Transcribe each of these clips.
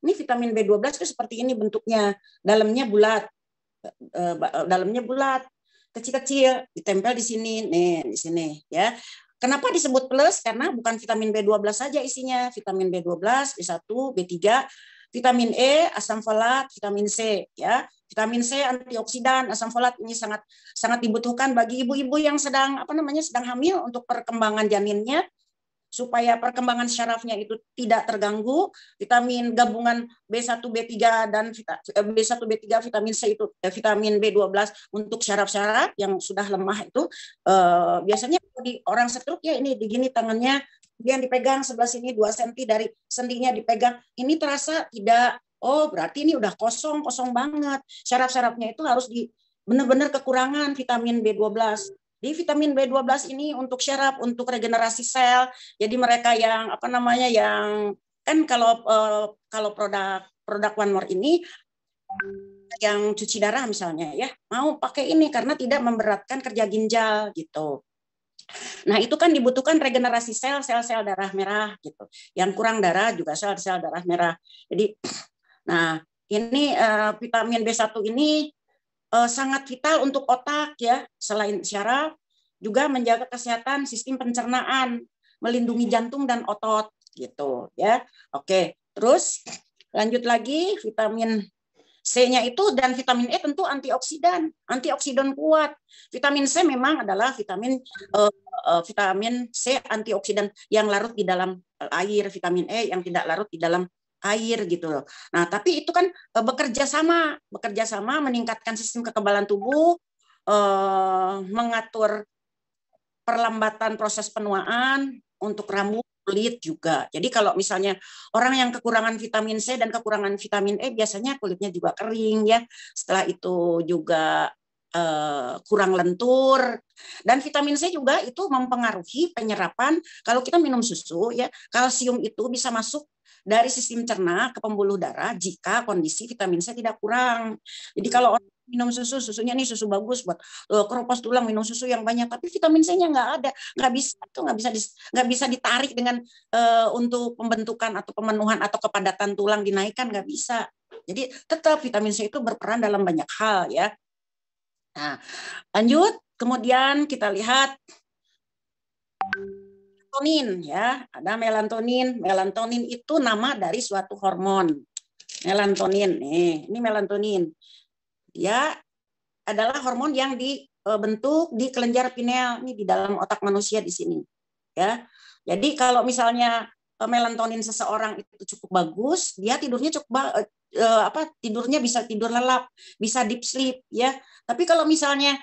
Ini vitamin B12 itu seperti ini bentuknya, dalamnya bulat, kecil-kecil, ditempel di sini, nih di sini ya. Kenapa disebut plus? Karena bukan vitamin B12 saja isinya, vitamin B12, B1, B3, vitamin E, asam folat, vitamin C ya. Vitamin C antioksidan, asam folat ini sangat sangat dibutuhkan bagi ibu-ibu yang sedang sedang hamil untuk perkembangan janinnya, supaya perkembangan syarafnya itu tidak terganggu. Vitamin gabungan B1, B3 dan B1, B3, vitamin C itu vitamin B12 untuk syaraf-syaraf yang sudah lemah itu biasanya di orang stroke ya, ini digini tangannya, kemudian dipegang sebelah sini 2 cm dari sendinya dipegang, ini terasa tidak, oh berarti ini udah kosong banget. Syaraf-syarafnya itu harus benar-benar kekurangan vitamin B12. Di vitamin B12 ini untuk syaraf, untuk regenerasi sel. Jadi mereka yang yang kan kalau produk One More ini yang cuci darah misalnya ya, mau pakai ini karena tidak memberatkan kerja ginjal gitu. Nah, itu kan dibutuhkan regenerasi sel-sel darah merah gitu. Yang kurang darah juga sel-sel darah merah. Jadi nah, ini vitamin B1 ini sangat vital untuk otak ya, selain syaraf juga menjaga kesehatan sistem pencernaan, melindungi jantung dan otot gitu ya. Oke, terus lanjut lagi, vitamin C-nya itu dan vitamin E tentu antioksidan kuat. Vitamin C memang adalah vitamin C antioksidan yang larut di dalam air, vitamin E yang tidak larut di dalam air gitu loh. Nah, tapi itu kan bekerja sama meningkatkan sistem kekebalan tubuh, mengatur perlambatan proses penuaan untuk rambut, kulit juga. Jadi kalau misalnya orang yang kekurangan vitamin C dan kekurangan vitamin E biasanya kulitnya juga kering ya. Setelah itu juga kurang lentur, dan vitamin C juga itu mempengaruhi penyerapan. Kalau kita minum susu ya, kalsium itu bisa masuk dari sistem cerna ke pembuluh darah jika kondisi vitamin C tidak kurang. Jadi kalau orang minum susunya nih susu bagus buat keropos tulang, minum susu yang banyak, tapi vitamin C-nya nggak ada, nggak bisa ditarik dengan untuk pembentukan atau pemenuhan atau kepadatan tulang dinaikkan, nggak bisa. Jadi tetap vitamin C itu berperan dalam banyak hal ya. Nah, lanjut, kemudian kita lihat melatonin ya, ada melatonin. Melatonin itu nama dari suatu hormon. Melatonin nih, ini melatonin. Ya, adalah hormon yang dibentuk di kelenjar pineal nih di dalam otak manusia di sini. Ya. Jadi kalau misalnya melatonin seseorang itu cukup bagus, dia tidurnya tidurnya bisa tidur lelap, bisa deep sleep ya. Tapi kalau misalnya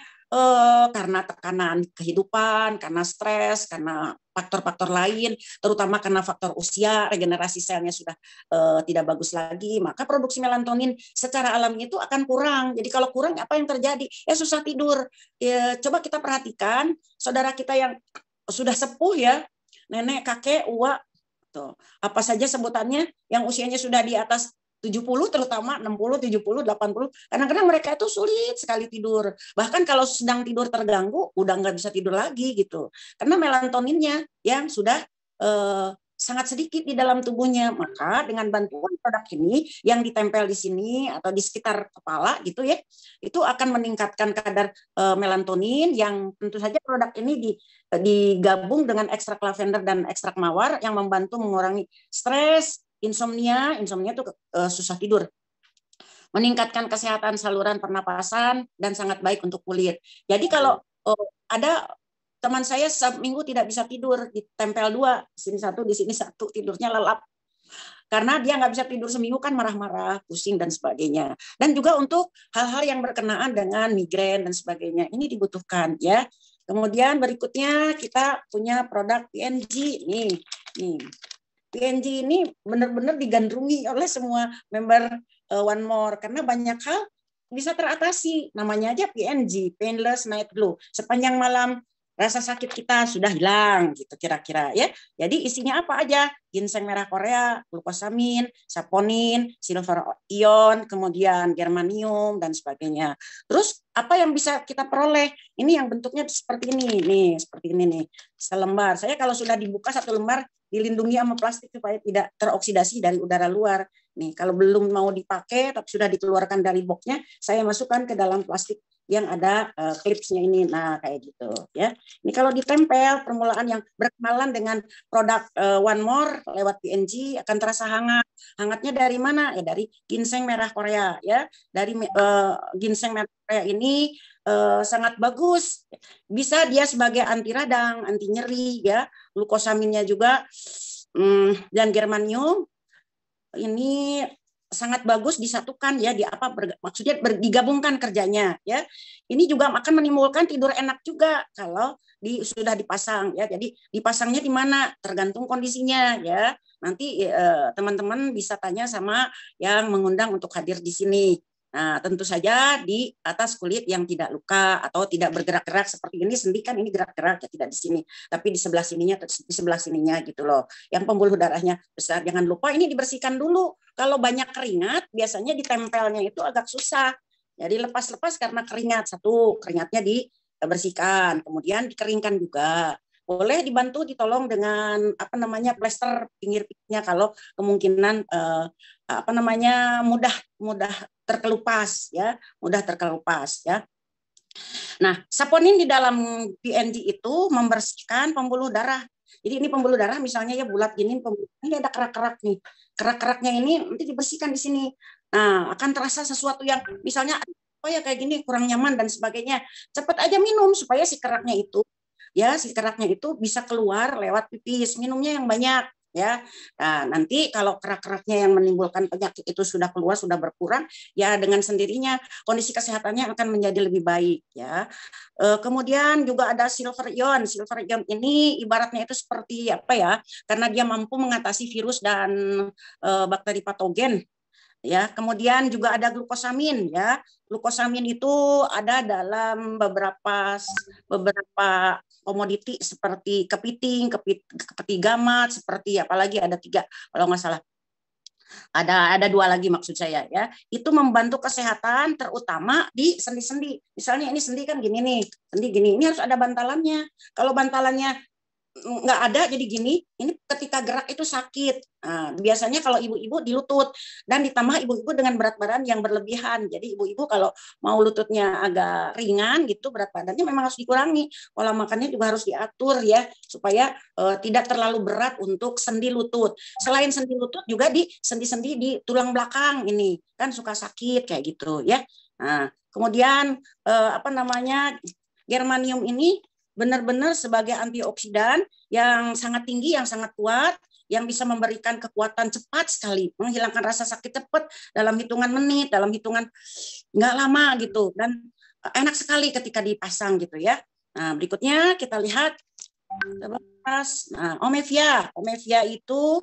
karena tekanan kehidupan, karena stres, karena faktor-faktor lain, terutama karena faktor usia, regenerasi selnya sudah tidak bagus lagi, maka produksi melatonin secara alami itu akan kurang. Jadi kalau kurang apa yang terjadi? Ya susah tidur. Ya, coba kita perhatikan saudara kita yang sudah sepuh ya, nenek, kakek, uwa, tuh, apa saja sebutannya yang usianya sudah di atas 70, terutama 60, 70, 80, kadang-kadang mereka itu sulit sekali tidur. Bahkan kalau sedang tidur terganggu, udah nggak bisa tidur lagi gitu. Karena melatoninnya yang sudah sangat sedikit di dalam tubuhnya. Maka dengan bantuan produk ini yang ditempel di sini atau di sekitar kepala gitu ya, itu akan meningkatkan kadar melatonin yang tentu saja produk ini digabung dengan ekstrak lavender dan ekstrak mawar yang membantu mengurangi stres, insomnia itu susah tidur, meningkatkan kesehatan saluran pernapasan dan sangat baik untuk kulit. Jadi kalau ada teman saya seminggu tidak bisa tidur, ditempel 2, di sini satu, tidurnya lelap. Karena dia nggak bisa tidur seminggu kan marah-marah, pusing dan sebagainya. Dan juga untuk hal-hal yang berkenaan dengan migrain dan sebagainya, ini dibutuhkan ya. Kemudian berikutnya kita punya produk PNG nih. PNG ini benar-benar digandrungi oleh semua member One More karena banyak hal bisa teratasi. Namanya aja PNG, Painless Night Glow. Sepanjang malam rasa sakit kita sudah hilang gitu kira-kira ya. Jadi isinya apa aja? Ginseng merah Korea, glukosamin, saponin, silver ion, kemudian germanium dan sebagainya. Terus apa yang bisa kita peroleh? Ini yang bentuknya seperti ini nih, seperti ini nih. Selembar. Saya kalau sudah dibuka 1 lembar dilindungi sama plastik supaya tidak teroksidasi dari udara luar. Nih, kalau belum mau dipakai tapi sudah dikeluarkan dari boxnya, saya masukkan ke dalam plastik yang ada klipsnya ini. Nah, kayak gitu ya. Ini kalau ditempel, permulaan yang berkenalan dengan produk One More lewat PNG akan terasa hangat. Hangatnya dari mana? Ya dari ginseng merah Korea ya. Dari ginseng merah Korea ini sangat bagus. Bisa dia sebagai anti radang, anti nyeri ya. Glukosaminnya juga dan germanium ini sangat bagus disatukan ya di apa maksudnya digabungkan kerjanya ya. Ini juga akan menimbulkan tidur enak juga kalau sudah dipasang ya. Jadi dipasangnya di mana tergantung kondisinya ya. Nanti teman-teman bisa tanya sama yang mengundang untuk hadir di sini. Nah, tentu saja di atas kulit yang tidak luka atau tidak bergerak-gerak seperti ini. Sendi kan ini gerak-gerak ya, tidak di sini, tapi di sebelah sininya, di sebelah sininya gitu loh. Yang pembuluh darahnya besar, jangan lupa ini dibersihkan dulu. Kalau banyak keringat, biasanya ditempelnya itu agak susah. Jadi lepas-lepas karena keringat. Satu, keringatnya dibersihkan, kemudian dikeringkan juga. Boleh dibantu ditolong dengan apa namanya plester pinggir-pinggirnya kalau kemungkinan apa namanya mudah terkelupas ya, mudah terkelupas ya. Nah, saponin di dalam PNG itu membersihkan pembuluh darah. Jadi ini pembuluh darah misalnya ya bulat gini, ini ada kerak-kerak nih. Kerak-keraknya ini nanti dibersihkan di sini. Nah, akan terasa sesuatu yang misalnya oh ya kayak gini kurang nyaman dan sebagainya. Cepat aja minum supaya si keraknya itu ya si keraknya itu bisa keluar lewat pipis. Minumnya yang banyak ya. Nah, nanti kalau kerak-keraknya yang menimbulkan penyakit itu sudah keluar, sudah berkurang, ya dengan sendirinya kondisi kesehatannya akan menjadi lebih baik ya. Kemudian juga ada silver ion. Silver ion ini ibaratnya itu seperti apa ya? Karena dia mampu mengatasi virus dan bakteri patogen ya. Kemudian juga ada glukosamin ya. Glukosamin itu ada dalam beberapa komoditi seperti kepiting, kepeti gamat, seperti apalagi ada 3 kalau nggak salah. Ada 2 lagi maksud saya ya. Itu membantu kesehatan terutama di sendi-sendi. Misalnya ini sendi kan gini nih, sendi gini. Ini harus ada bantalannya. Kalau bantalannya nggak ada jadi gini, ini ketika gerak itu sakit. Nah, biasanya kalau ibu-ibu di lutut dan ditambah ibu-ibu dengan berat badan yang berlebihan. Jadi ibu-ibu kalau mau lututnya agak ringan gitu berat badannya memang harus dikurangi. Pola makannya juga harus diatur ya supaya tidak terlalu berat untuk sendi lutut. Selain sendi lutut juga di sendi-sendi di tulang belakang ini kan suka sakit kayak gitu ya. Nah, kemudian apa namanya germanium ini benar-benar sebagai antioksidan yang sangat tinggi, yang sangat kuat, yang bisa memberikan kekuatan cepat sekali, menghilangkan rasa sakit cepat dalam hitungan menit, dalam hitungan nggak lama gitu, dan enak sekali ketika dipasang gitu ya. Nah, berikutnya kita lihat, nah, Omevia itu,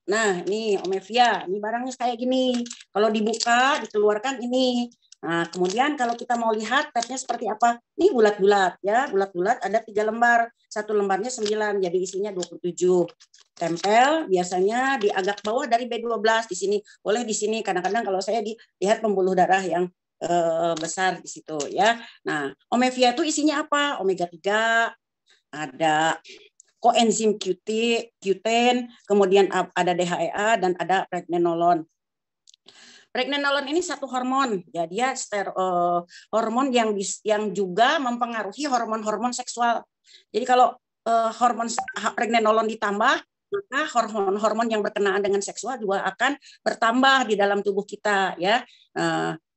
nah ini Omevia, ini barangnya kayak gini, kalau dibuka, dikeluarkan ini. Nah, kemudian kalau kita mau lihat tabnya seperti apa, ini bulat-bulat ya, bulat-bulat ada 3 lembar, 1 lembarnya 9, jadi isinya 27. Tempel biasanya di agak bawah dari B12 di sini, boleh di sini. Kadang-kadang kalau saya lihat pembuluh darah yang besar di situ ya. Nah, Omevia itu isinya apa? Omega 3, ada koenzim Q10, kemudian ada DHEA dan ada pregnenolon. Pregnenolon ini satu hormon, ya dia hormon yang juga mempengaruhi hormon-hormon seksual. Jadi kalau hormon pregnenolon ditambah, maka hormon-hormon yang berkenaan dengan seksual juga akan bertambah di dalam tubuh kita, ya.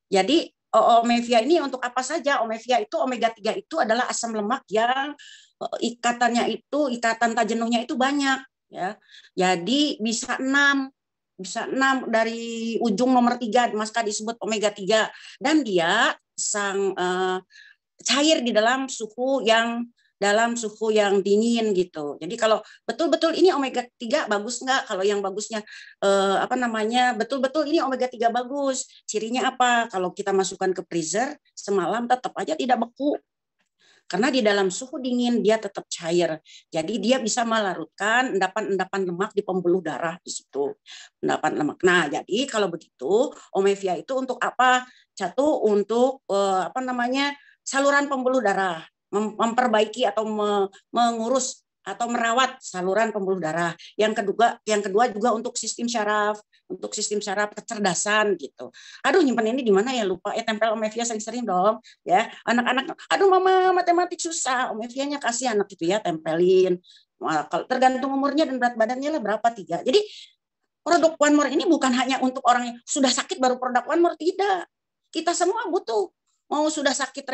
Jadi Omevia ini untuk apa saja? Omevia itu omega 3 itu adalah asam lemak yang ikatan tak jenuhnya itu banyak, ya. Jadi bisa 6 dari ujung nomor 3 maka disebut omega 3 dan dia cair di dalam suhu yang dingin gitu. Jadi kalau betul-betul ini omega 3 bagus nggak? Kalau yang bagusnya betul-betul ini omega 3 bagus. Cirinya apa? Kalau kita masukkan ke freezer semalam tetap aja tidak beku. Karena di dalam suhu dingin dia tetap cair. Jadi dia bisa melarutkan endapan-endapan lemak di pembuluh darah di situ. Endapan lemak. Nah, jadi kalau begitu Omevia itu untuk apa? Satu untuk saluran pembuluh darah, memperbaiki atau mengurus atau merawat saluran pembuluh darah. Yang kedua juga untuk sistem syaraf, untuk sistem saraf, kecerdasan gitu. Aduh, nyimpen ini di mana ya, lupa. Tempel Omevia sering-sering dong ya. Anak-anak, aduh mama matematik susah, Omevianya kasih anak itu ya, tempelin. Kalau tergantung umurnya dan berat badannya lah berapa, 3. Jadi produk One More ini bukan hanya untuk orang yang sudah sakit baru produk One More, tidak. Kita semua butuh. Mau sudah sakit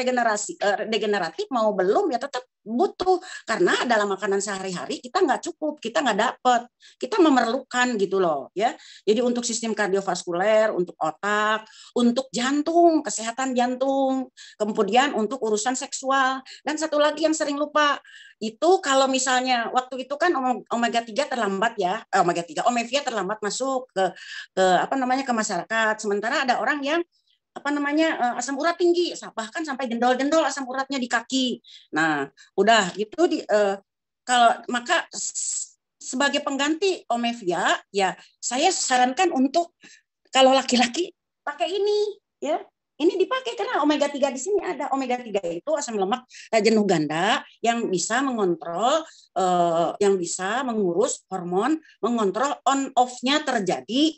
degeneratif, mau belum ya tetap butuh. Karena dalam makanan sehari-hari kita nggak cukup, kita nggak dapat. Kita memerlukan gitu loh ya. Jadi untuk sistem kardiovaskuler, untuk otak, untuk jantung, kesehatan jantung, kemudian untuk urusan seksual. Dan satu lagi yang sering lupa, itu kalau misalnya waktu itu kan omega 3 terlambat ya, omega 3 Omevia terlambat masuk ke apa namanya ke masyarakat. Sementara ada orang yang apa namanya asam urat tinggi, bahkan sampai jendol-jendol asam uratnya di kaki. Nah, udah gitu kalau maka sebagai pengganti Omevia ya saya sarankan untuk kalau laki-laki pakai ini ya. Ini dipakai karena omega 3 di sini ada. Omega 3 itu asam lemak jenuh ganda yang bisa mengontrol yang bisa mengurus hormon, mengontrol on off-nya terjadi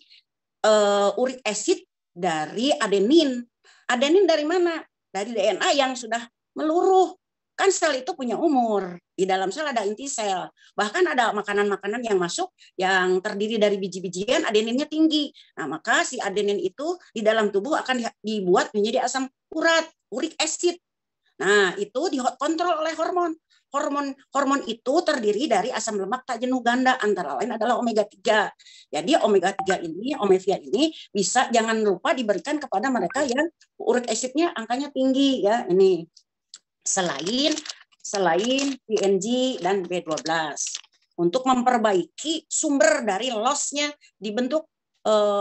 uric acid dari adenin. Adenin dari mana? Dari DNA yang sudah meluruh. Kan sel itu punya umur. Di dalam sel ada inti sel. Bahkan ada makanan-makanan yang masuk yang terdiri dari biji-bijian, adeninnya tinggi. Nah, maka si adenin itu di dalam tubuh akan dibuat menjadi asam urat, uric acid. Nah, itu dikontrol oleh hormon. Hormon itu terdiri dari asam lemak tak jenuh ganda, antara lain adalah omega 3. Jadi omega 3 ini, Omevia ini bisa jangan lupa diberikan kepada mereka yang uric acid-nya angkanya tinggi ya. Ini selain PNG dan B12 untuk memperbaiki sumber dari loss-nya dibentuk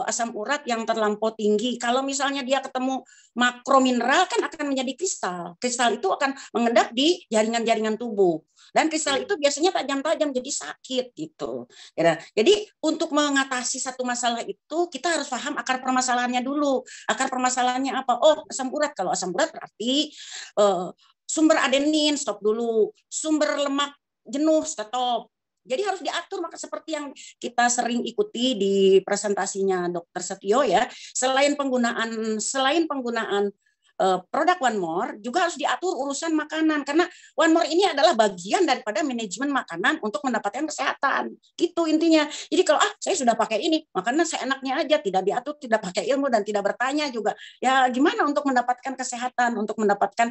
asam urat yang terlampau tinggi. Kalau misalnya dia ketemu makromineral kan akan menjadi kristal. Kristal itu akan mengendap di jaringan-jaringan tubuh. Dan kristal itu biasanya tajam-tajam jadi sakit gitu. Ya, jadi untuk mengatasi satu masalah itu kita harus paham akar permasalahannya dulu. Akar permasalahannya apa? Oh, asam urat. Kalau asam urat berarti sumber adenin stop dulu. Sumber lemak jenuh stop. Jadi harus diatur maka seperti yang kita sering ikuti di presentasinya Dr. Setio ya. Selain penggunaan produk One More juga harus diatur urusan makanan karena One More ini adalah bagian daripada manajemen makanan untuk mendapatkan kesehatan. Gitu intinya. Jadi kalau saya sudah pakai ini, makanan seenaknya aja, tidak diatur, tidak pakai ilmu dan tidak bertanya juga. Ya gimana untuk mendapatkan kesehatan, untuk mendapatkan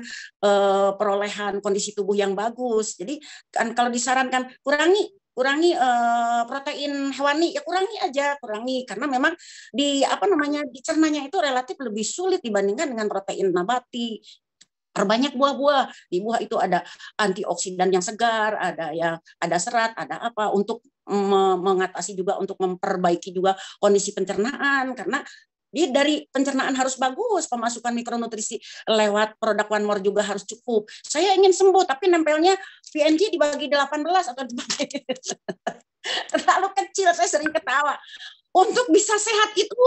perolehan kondisi tubuh yang bagus. Jadi kan kalau disarankan kurangi protein hewani ya kurangi karena memang dicernanya itu relatif lebih sulit dibandingkan dengan protein nabati. Perbanyak buah-buah. Di buah itu ada antioksidan yang segar, ada serat, ada apa untuk mengatasi juga untuk memperbaiki juga kondisi pencernaan karena dari pencernaan harus bagus, pemasukan mikronutrisi lewat produk One More juga harus cukup. Saya ingin sembuh, tapi nempelnya PNG dibagi 18 atau dibagi terlalu kecil, saya sering ketawa. Untuk bisa sehat itu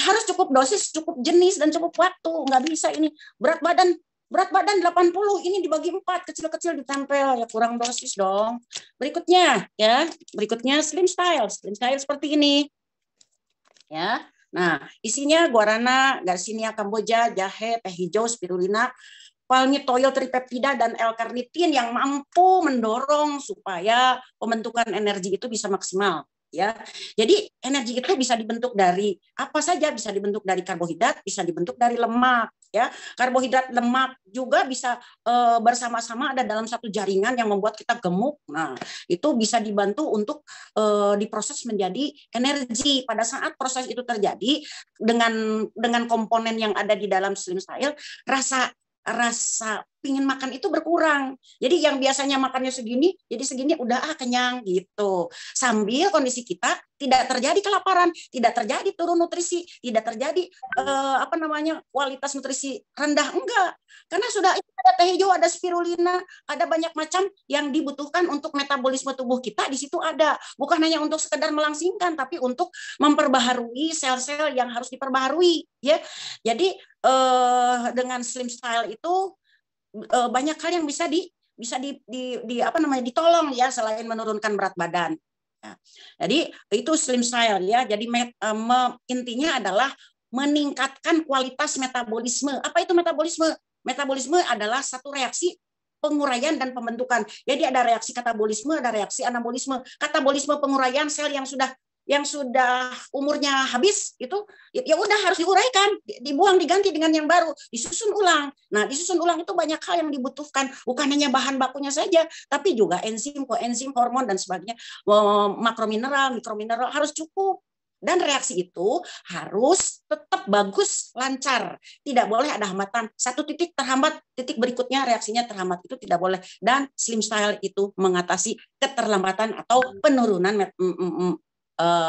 harus cukup dosis, cukup jenis, dan cukup waktu. Nggak bisa ini berat badan 80, ini dibagi 4, kecil-kecil ditempel, ya kurang dosis dong. Berikutnya Slim Style seperti ini. Ya. Nah, isinya guarana, Garcinia cambogia, jahe, teh hijau, spirulina, palmitoyl tripeptida, dan L-carnitin yang mampu mendorong supaya pembentukan energi itu bisa maksimal. Ya, jadi energi itu bisa dibentuk dari apa saja, bisa dibentuk dari karbohidrat, bisa dibentuk dari lemak. Ya, karbohidrat, lemak juga bisa bersama-sama ada dalam satu jaringan yang membuat kita gemuk. Nah, itu bisa dibantu untuk diproses menjadi energi. Pada saat proses itu terjadi dengan komponen yang ada di dalam Slim Style, rasa pingin makan itu berkurang. Jadi yang biasanya makannya segini, jadi segini udah kenyang gitu. Sambil kondisi kita tidak terjadi kelaparan, tidak terjadi turun nutrisi, tidak terjadi kualitas nutrisi rendah, enggak. Karena sudah ada teh hijau, ada spirulina, ada banyak macam yang dibutuhkan untuk metabolisme tubuh kita di situ ada. Bukan hanya untuk sekedar melangsingkan, tapi untuk memperbaharui sel-sel yang harus diperbaharui, ya. Jadi dengan Slim Style itu banyak hal yang bisa ditolong ya selain menurunkan berat badan. Ya. Jadi itu slim style ya. Jadi intinya adalah meningkatkan kualitas metabolisme. Apa itu metabolisme? Metabolisme adalah satu reaksi penguraian dan pembentukan. Jadi ada reaksi katabolisme, ada reaksi anabolisme. Katabolisme penguraian sel yang sudah umurnya habis itu ya udah harus diuraikan, dibuang, diganti dengan yang baru, disusun ulang. Nah, disusun ulang itu banyak hal yang dibutuhkan, bukan hanya bahan bakunya saja, tapi juga enzim, koenzim, hormon dan sebagainya, makromineral, mikromineral harus cukup. Dan reaksi itu harus tetap bagus, lancar. Tidak boleh ada hambatan. Satu titik terhambat, titik berikutnya reaksinya terhambat. Itu tidak boleh. Dan slim style itu mengatasi keterlambatan atau penurunan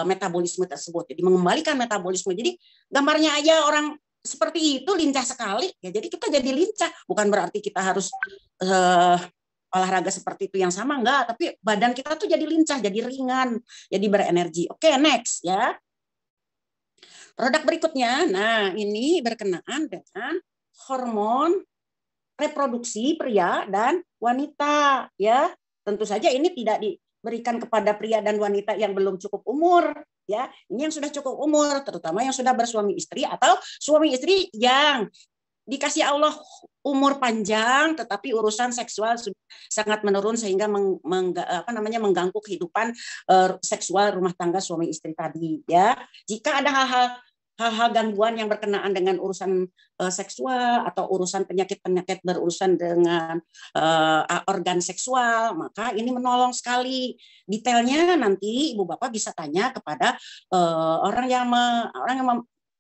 metabolisme tersebut. Jadi mengembalikan metabolisme. Jadi gambarnya aja orang seperti itu lincah sekali. Ya, jadi kita jadi lincah. Bukan berarti kita harus olahraga seperti itu yang sama, enggak. Tapi badan kita tuh jadi lincah, jadi ringan, jadi berenergi. Oke, next ya. Produk berikutnya, nah ini berkenaan dengan hormon reproduksi pria dan wanita ya. Tentu saja ini tidak diberikan kepada pria dan wanita yang belum cukup umur ya. Ini yang sudah cukup umur, terutama yang sudah bersuami istri atau suami istri yang dikasih Allah umur panjang, tetapi urusan seksual sudah sangat menurun sehingga mengganggu kehidupan seksual rumah tangga suami istri tadi ya. Jika ada hal-hal gangguan yang berkenaan dengan urusan seksual atau urusan penyakit-penyakit berurusan dengan organ seksual, maka ini menolong sekali. Detailnya nanti Ibu Bapak bisa tanya kepada orang yang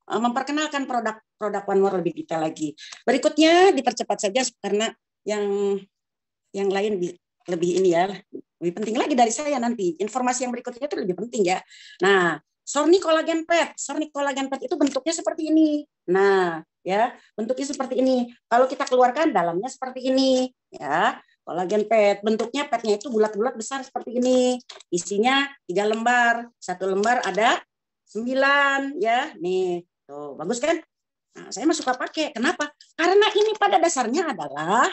memperkenalkan produk One More lebih detail lagi. Berikutnya dipercepat saja karena yang lain lebih ini ya, lebih penting lagi dari saya nanti. Informasi yang berikutnya itu lebih penting ya. Nah, Sorni Collagen Pad. Sorni Collagen Pad itu bentuknya seperti ini. Nah, ya, bentuknya seperti ini. Kalau kita keluarkan dalamnya seperti ini, ya. Collagen Pad, bentuknya padnya itu bulat-bulat besar seperti ini. Isinya 3 lembar. 1 lembar ada 9 ya. Nih, tuh, bagus kan? Nah, saya suka pakai. Kenapa? Karena ini pada dasarnya adalah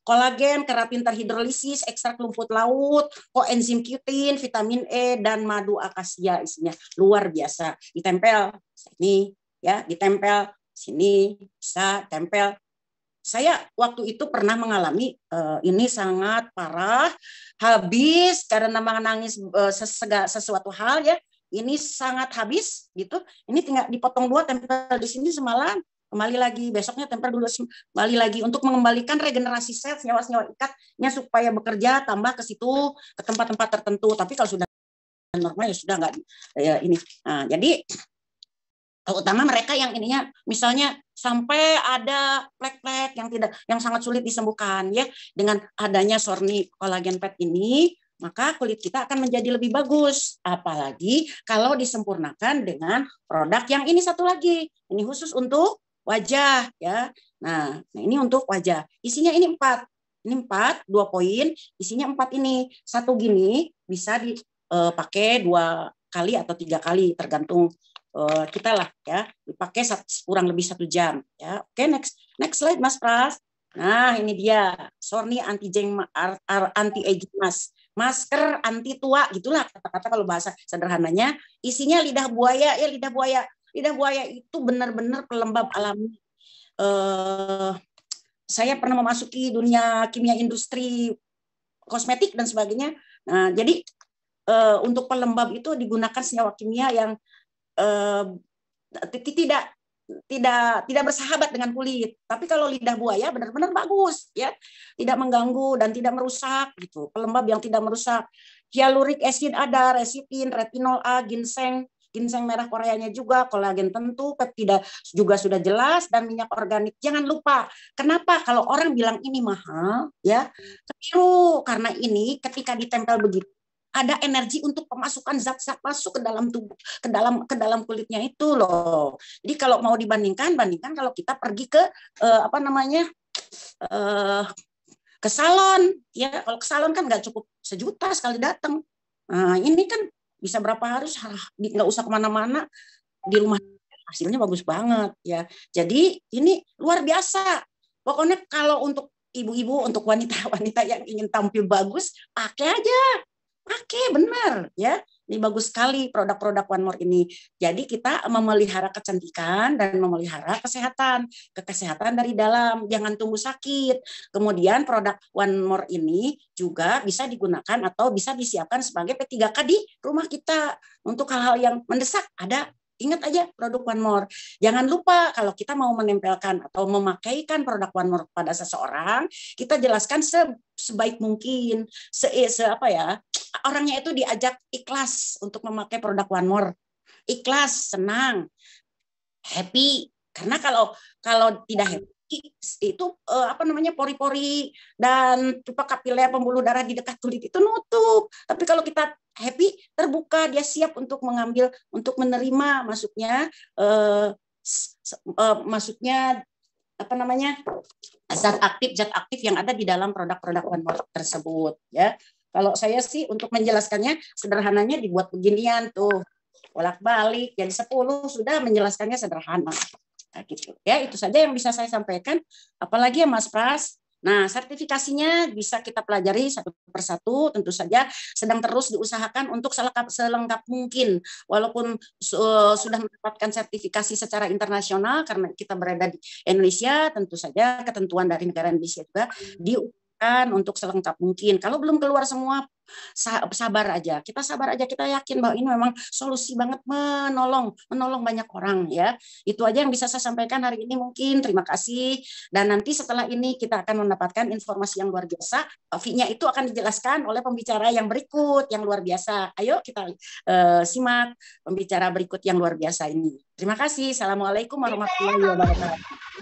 kolagen, keratin terhidrolisis, ekstrak lumpur laut, koenzim Q10, vitamin E, dan madu akasia isinya. Luar biasa. Ditempel sini, ya, ditempel sini, bisa tempel. Saya waktu itu pernah mengalami ini sangat parah, habis karena menangis sesuatu hal ya. Ini sangat habis gitu. Ini tinggal dipotong 2, tempel di sini semalam, kembali lagi besoknya tempel dulu, kembali lagi untuk mengembalikan regenerasi sel, senyawa-senyawa ikatnya supaya bekerja tambah ke situ, ke tempat-tempat tertentu. Tapi kalau sudah normal ya sudah enggak ya ini. Nah, jadi terutama mereka yang ininya misalnya sampai ada plek-plek yang sangat sulit disembuhkan ya, dengan adanya Sorni Collagen Pad ini, maka kulit kita akan menjadi lebih bagus. Apalagi kalau disempurnakan dengan produk yang ini satu lagi. Ini khusus untuk wajah ya. Nah, ini untuk wajah. Isinya ini 4. Ini 4, 2 poin, isinya 4 ini. Satu gini bisa dipakai 2 kali atau 3 kali tergantung kita lah ya. Dipakai kurang lebih 1 jam ya. Oke, next slide Mas Pras. Nah, ini dia Sorni anti-aging mask. Masker anti tua, gitulah kata-kata kalau bahasa sederhananya. Isinya lidah buaya ya, lidah buaya. Lidah buaya itu benar-benar pelembab alami. Saya pernah memasuki dunia kimia industri kosmetik dan sebagainya. Nah, jadi untuk pelembab itu digunakan senyawa kimia yang tidak bersahabat dengan kulit. Tapi kalau lidah buaya benar-benar bagus ya, tidak mengganggu dan tidak merusak gitu. Pelembab yang tidak merusak. Hyaluronic acid ada, resitin, retinol A, ginseng merah Koreanya juga, kolagen tentu, peptida juga sudah jelas, dan minyak organik. Jangan lupa. Kenapa kalau orang bilang ini mahal ya? Keliru, karena ini ketika ditempel begitu ada energi untuk pemasukan zat-zat masuk ke dalam tubuh, ke dalam kulitnya itu loh. Jadi kalau mau bandingkan kalau kita pergi ke ke salon ya. Kalau ke salon kan nggak cukup 1 juta sekali datang. Nah, ini kan bisa berapa hari, nggak usah kemana-mana, di rumah hasilnya bagus banget ya. Jadi ini luar biasa. Pokoknya kalau untuk ibu-ibu, untuk wanita-wanita yang ingin tampil bagus, pakai aja. Pakai benar ya. Ini bagus sekali produk-produk One More ini. Jadi kita memelihara kecantikan dan memelihara kesehatan dari dalam, jangan tunggu sakit. Kemudian produk One More ini juga bisa digunakan atau bisa disiapkan sebagai P3K di rumah kita untuk hal-hal yang mendesak. Ada, ingat aja produk One More. Jangan lupa kalau kita mau menempelkan atau memakaikan produk One More pada seseorang, kita jelaskan sebaik mungkin, apa ya, orangnya itu diajak ikhlas untuk memakai produk One More. Ikhlas, senang, happy. Karena kalau tidak happy itu apa namanya, pori-pori dan pipa kapiler pembuluh darah di dekat kulit itu nutup. Tapi kalau kita happy, terbuka, dia siap untuk mengambil, untuk menerima masuknya apa namanya, zat aktif yang ada di dalam produk-produk One More tersebut ya. Kalau saya sih untuk menjelaskannya sederhananya dibuat beginian tuh, bolak-balik jadi 10 sudah, menjelaskannya sederhana. Nah, gitu. Ya, itu saja yang bisa saya sampaikan. Apalagi ya Mas Pras. Nah, sertifikasinya bisa kita pelajari satu persatu, tentu saja sedang terus diusahakan untuk selengkap mungkin. Walaupun sudah mendapatkan sertifikasi secara internasional karena kita berada di Indonesia, tentu saja ketentuan dari negara Indonesia juga untuk selengkap mungkin. Kalau belum keluar semua, sabar aja. Kita sabar aja, kita yakin bahwa ini memang solusi banget, menolong banyak orang ya. Itu aja yang bisa saya sampaikan hari ini mungkin. Terima kasih. Dan nanti setelah ini kita akan mendapatkan informasi yang luar biasa. Fee-nya itu akan dijelaskan oleh pembicara yang berikut yang luar biasa. Ayo kita simak pembicara berikut yang luar biasa ini. Terima kasih. Assalamualaikum warahmatullahi wabarakatuh.